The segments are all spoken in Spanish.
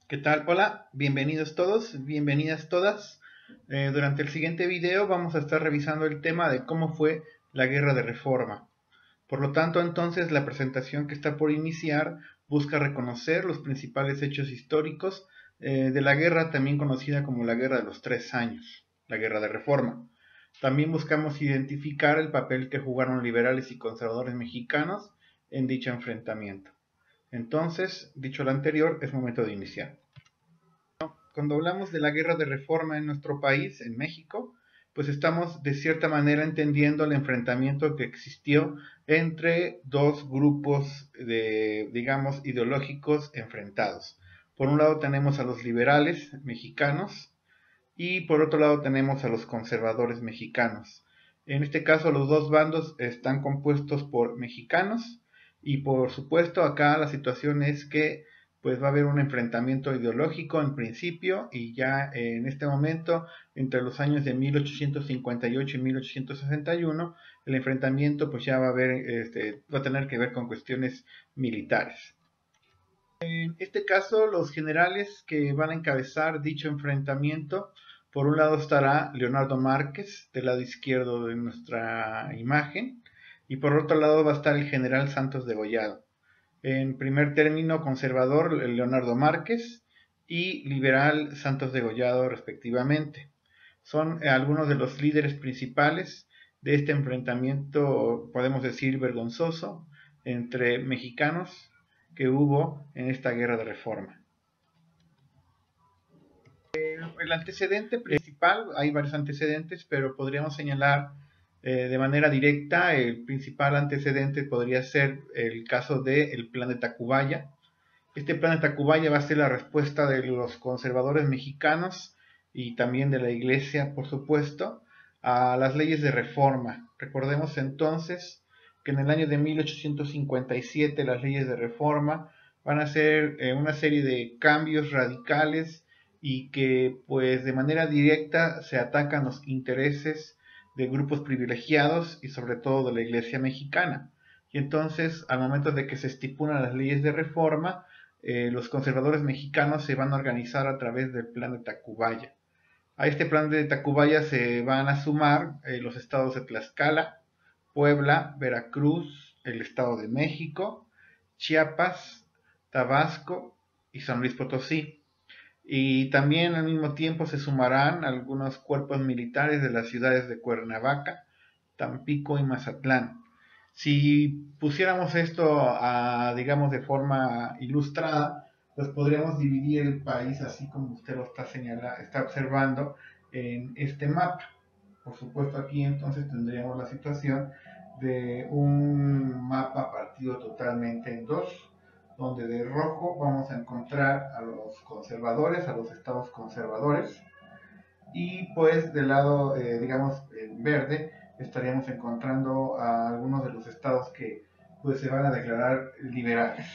¿Qué tal? Hola, bienvenidos todos, bienvenidas todas. Durante el siguiente video vamos a estar revisando el tema de cómo fue la Guerra de Reforma. Por lo tanto, entonces, la presentación que está por iniciar busca reconocer los principales hechos históricos de la guerra, también conocida como la Guerra de los 3 años, la Guerra de Reforma. También buscamos identificar el papel que jugaron liberales y conservadores mexicanos en dicho enfrentamiento. Entonces, dicho lo anterior, es momento de iniciar. Cuando hablamos de la guerra de reforma en nuestro país, en México, pues estamos de cierta manera entendiendo el enfrentamiento que existió entre dos grupos digamos, ideológicos enfrentados. Por un lado tenemos a los liberales mexicanos y por otro lado tenemos a los conservadores mexicanos. En este caso los dos bandos están compuestos por mexicanos y por supuesto acá la situación es que pues va a haber un enfrentamiento ideológico en principio y ya en este momento entre los años de 1858 y 1861 el enfrentamiento pues ya va a va a tener que ver con cuestiones militares. En este caso, los generales que van a encabezar dicho enfrentamiento, por un lado estará Leonardo Márquez, del lado izquierdo de nuestra imagen, y por otro lado va a estar el general Santos Degollado. En primer término, conservador Leonardo Márquez y liberal Santos Degollado respectivamente. Son algunos de los líderes principales de este enfrentamiento, podemos decir, vergonzoso entre mexicanos que hubo en esta guerra de reforma. El antecedente principal, hay varios antecedentes, pero podríamos señalar de manera directa, el principal antecedente podría ser el caso del Plan de Tacubaya. Este Plan de Tacubaya va a ser la respuesta de los conservadores mexicanos y también de la Iglesia, por supuesto, a las leyes de reforma. Recordemos entonces que en el año de 1857 las leyes de reforma van a hacer una serie de cambios radicales y que pues de manera directa se atacan los intereses de grupos privilegiados y sobre todo de la Iglesia mexicana. Y entonces, al momento de que se estipulan las leyes de reforma, los conservadores mexicanos se van a organizar a través del Plan de Tacubaya. A este plan de Tacubaya se van a sumar los estados de Tlaxcala, Puebla, Veracruz, el Estado de México, Chiapas, Tabasco y San Luis Potosí. Y también al mismo tiempo se sumarán algunos cuerpos militares de las ciudades de Cuernavaca, Tampico y Mazatlán. Si pusiéramos esto digamos, de forma ilustrada, pues podríamos dividir el país así como usted lo está observando en este mapa. Por supuesto, aquí entonces tendríamos la situación de un mapa partido totalmente en dos, donde de rojo vamos a encontrar a los conservadores, a los estados conservadores, y pues del lado, digamos, en verde, estaríamos encontrando a algunos de los estados que pues se van a declarar liberales.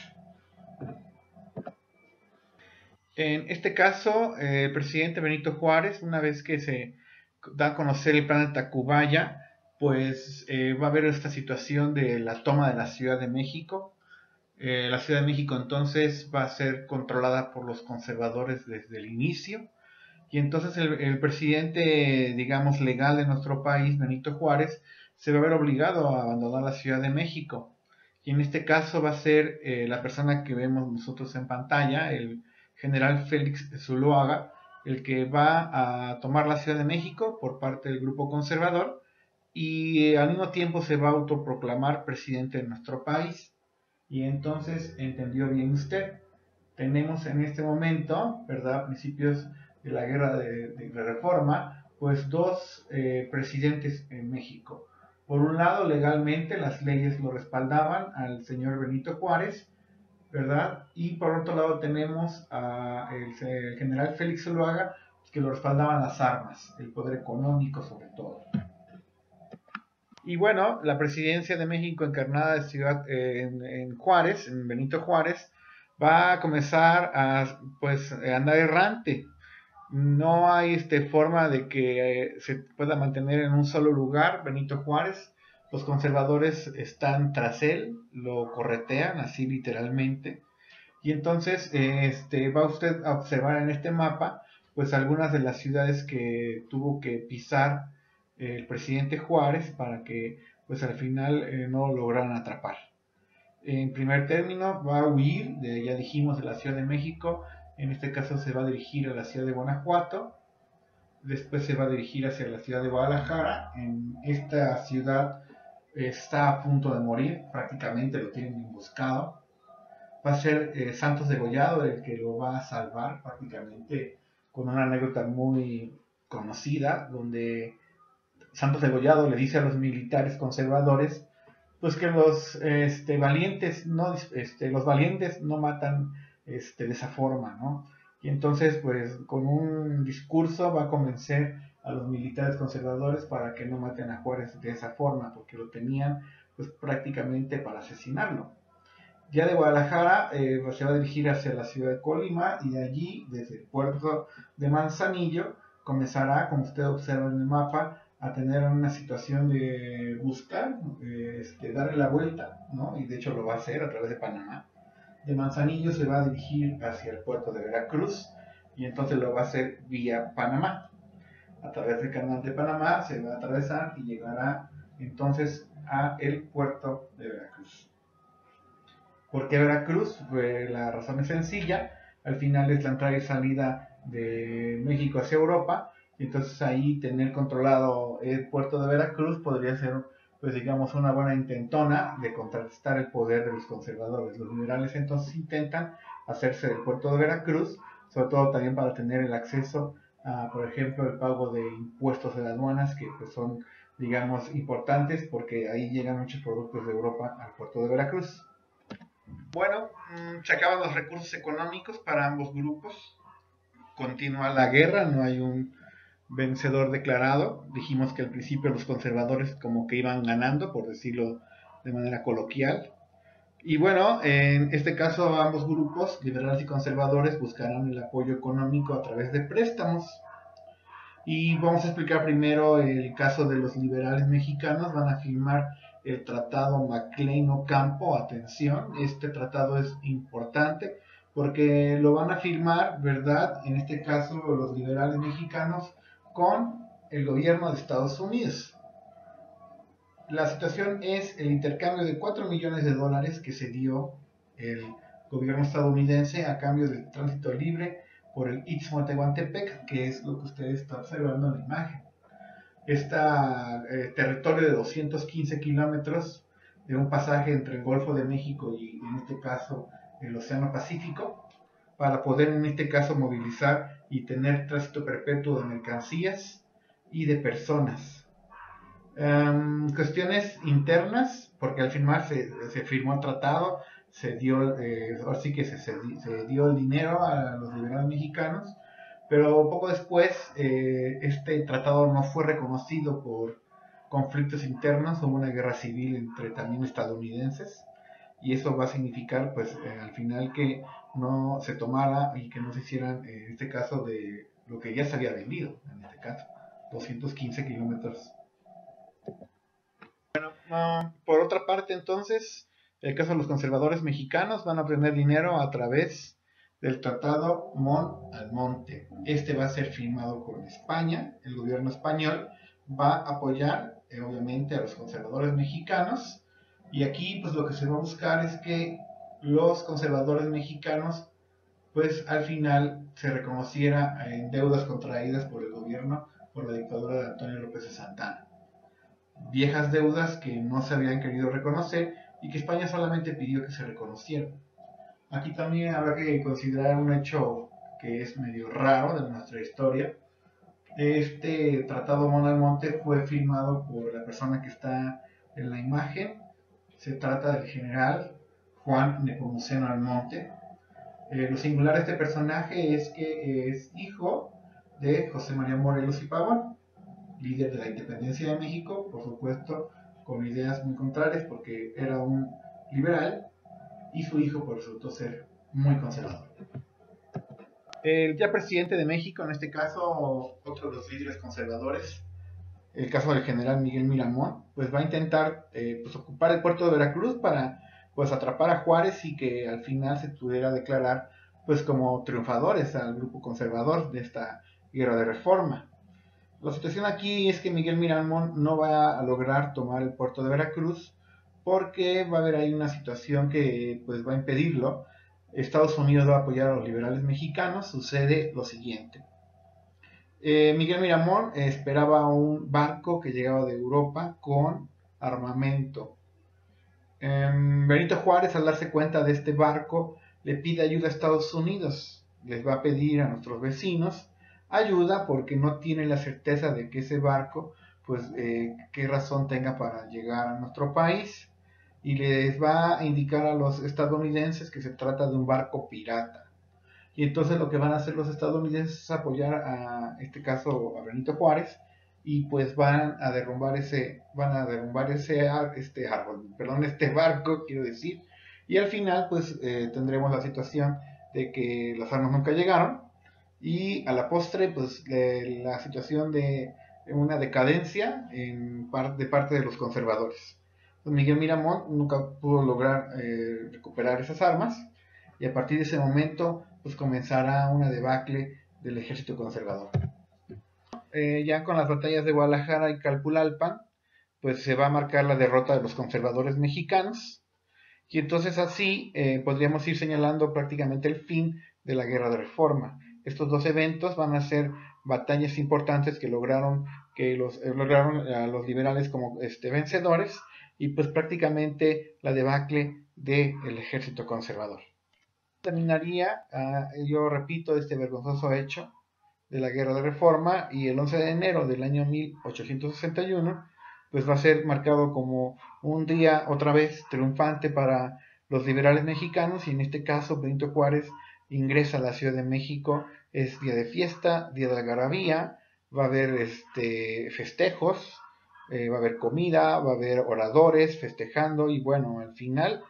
En este caso, el presidente Benito Juárez, una vez que se da a conocer el plan de Tacubaya, pues va a haber esta situación de la toma de la Ciudad de México. La Ciudad de México entonces va a ser controlada por los conservadores desde el inicio. Y entonces el presidente, digamos, legal de nuestro país, Benito Juárez, se va a ver obligado a abandonar la Ciudad de México. Y en este caso va a ser la persona que vemos nosotros en pantalla, el general Félix Zuloaga, el que va a tomar la Ciudad de México por parte del grupo conservador y al mismo tiempo se va a autoproclamar presidente de nuestro país. Y entonces entendió bien usted. Tenemos en este momento, ¿verdad? A principios de la guerra de reforma, pues dos presidentes en México. Por un lado, legalmente las leyes lo respaldaban al señor Benito Juárez, ¿verdad? Y por otro lado tenemos al general Félix Zuluaga, que lo respaldaban las armas, el poder económico sobre todo. Y bueno, la presidencia de México encarnada de en Juárez, en Benito Juárez, va a comenzar a pues andar errante. No hay forma de que se pueda mantener en un solo lugar Benito Juárez. Los conservadores están tras él, lo corretean así literalmente. Y entonces va usted a observar en este mapa pues algunas de las ciudades que tuvo que pisar el presidente Juárez para que pues al final no lo lograran atrapar. En primer término va a huir, ya dijimos, de la Ciudad de México, en este caso se va a dirigir a la ciudad de Guanajuato, después se va a dirigir hacia la ciudad de Guadalajara. En esta ciudad está a punto de morir, prácticamente lo tienen emboscado. Va a ser Santos Degollado el que lo va a salvar, prácticamente con una anécdota muy conocida, donde Santos Degollado le dice a los militares conservadores pues que los valientes no matan de esa forma, ¿no? Y entonces, pues, con un discurso va a convencer a los militares conservadores para que no maten a Juárez de esa forma, porque lo tenían, pues, prácticamente para asesinarlo. Ya de Guadalajara se va a dirigir hacia la ciudad de Colima y de allí, desde el puerto de Manzanillo, comenzará, como usted observa en el mapa, a tener una situación de buscar, darle la vuelta, ¿no? Y de hecho lo va a hacer a través de Panamá. De Manzanillo se va a dirigir hacia el puerto de Veracruz y entonces lo va a hacer vía Panamá. A través del canal de Panamá se va a atravesar y llegará entonces a el puerto de Veracruz. ¿Por qué Veracruz? Pues la razón es sencilla, al final es la entrada y salida de México hacia Europa, y entonces ahí tener controlado el puerto de Veracruz podría ser, pues digamos, una buena intentona de contrarrestar el poder de los conservadores. Los liberales entonces intentan hacerse del puerto de Veracruz, sobre todo también para tener el acceso a, por ejemplo, el pago de impuestos de aduanas, que pues son, digamos, importantes porque ahí llegan muchos productos de Europa al puerto de Veracruz. Bueno, se acaban los recursos económicos para ambos grupos. Continúa la guerra, no hay un vencedor declarado. Dijimos que al principio los conservadores como que iban ganando, por decirlo de manera coloquial. Y bueno, en este caso ambos grupos, liberales y conservadores, buscarán el apoyo económico a través de préstamos. Y vamos a explicar primero el caso de los liberales mexicanos. Van a firmar el tratado MacLean-Ocampo. Atención, este tratado es importante porque lo van a firmar, ¿verdad? En este caso los liberales mexicanos con el gobierno de Estados Unidos. La situación es el intercambio de 4 millones de dólares que se dio el gobierno estadounidense a cambio del tránsito libre por el Istmo de Tehuantepec, que es lo que usted está observando en la imagen. Este territorio de 215 kilómetros de un pasaje entre el Golfo de México y en este caso el Océano Pacífico, para poder en este caso movilizar y tener tránsito perpetuo de mercancías y de personas. Cuestiones internas, porque al firmar se firmó el tratado, se dio, ahora sí que se dio el dinero a los liberales mexicanos, pero poco después este tratado no fue reconocido por conflictos internos, hubo una guerra civil entre también estadounidenses, y eso va a significar pues al final que no se tomara y que no se hicieran en este caso de lo que ya se había vendido, en este caso 215 kilómetros. Por otra parte, entonces, el caso de los conservadores mexicanos van a obtener dinero a través del Tratado Mon-Almonte. Este va a ser firmado con España. El gobierno español va a apoyar, obviamente, a los conservadores mexicanos. Y aquí, pues, lo que se va a buscar es que los conservadores mexicanos, pues, al final se reconociera en deudas contraídas por el gobierno por la dictadura de Antonio López de Santana. Viejas deudas que no se habían querido reconocer y que España solamente pidió que se reconocieran. Aquí también habrá que considerar un hecho que es medio raro de nuestra historia. Este tratado Mon-Almonte fue firmado por la persona que está en la imagen. Se trata del general Juan Nepomuceno Almonte. Lo singular de este personaje es que es hijo de José María Morelos y Pavón, líder de la independencia de México, por supuesto con ideas muy contrarias porque era un liberal y su hijo pues, resultó ser muy conservador. El ya presidente de México, en este caso otro de los líderes conservadores, el caso del general Miguel Miramón, pues va a intentar pues, ocupar el puerto de Veracruz para pues atrapar a Juárez y que al final se pudiera declarar pues como triunfadores al grupo conservador de esta guerra de reforma. La situación aquí es que Miguel Miramón no va a lograr tomar el puerto de Veracruz porque va a haber ahí una situación que pues va a impedirlo. Estados Unidos va a apoyar a los liberales mexicanos. Sucede lo siguiente. Miguel Miramón esperaba un barco que llegaba de Europa con armamento. Benito Juárez, al darse cuenta de este barco, le pide ayuda a Estados Unidos. Les va a pedir a nuestros vecinos ayuda porque no tiene la certeza de que ese barco, pues, qué razón tenga para llegar a nuestro país. Y les va a indicar a los estadounidenses que se trata de un barco pirata. Y entonces lo que van a hacer los estadounidenses es apoyar a este caso a Benito Juárez y pues van a derrumbar ese este árbol, perdón, este barco, quiero decir, y al final pues tendremos la situación de que las armas nunca llegaron y a la postre pues la situación de una decadencia de parte de los conservadores. Pues Miguel Miramón nunca pudo lograr recuperar esas armas y a partir de ese momento pues comenzará una debacle del ejército conservador. Ya con las batallas de Guadalajara y Calpulalpan, pues se va a marcar la derrota de los conservadores mexicanos y entonces así podríamos ir señalando prácticamente el fin de la guerra de reforma. Estos dos eventos van a ser batallas importantes que lograron a los liberales como vencedores y pues prácticamente la debacle del ejército conservador. Terminaría, yo repito, este vergonzoso hecho de la guerra de reforma y el 11 de enero del año 1861 pues va a ser marcado como un día otra vez triunfante para los liberales mexicanos y en este caso Benito Juárez ingresa a la Ciudad de México, es día de fiesta, día de algarabía, va a haber festejos, va a haber comida, va a haber oradores festejando y bueno, al final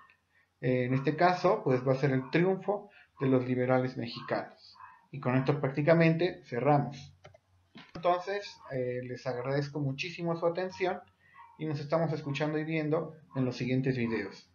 en este caso, pues va a ser el triunfo de los liberales mexicanos. Y con esto prácticamente cerramos. Entonces, les agradezco muchísimo su atención y nos estamos escuchando y viendo en los siguientes videos.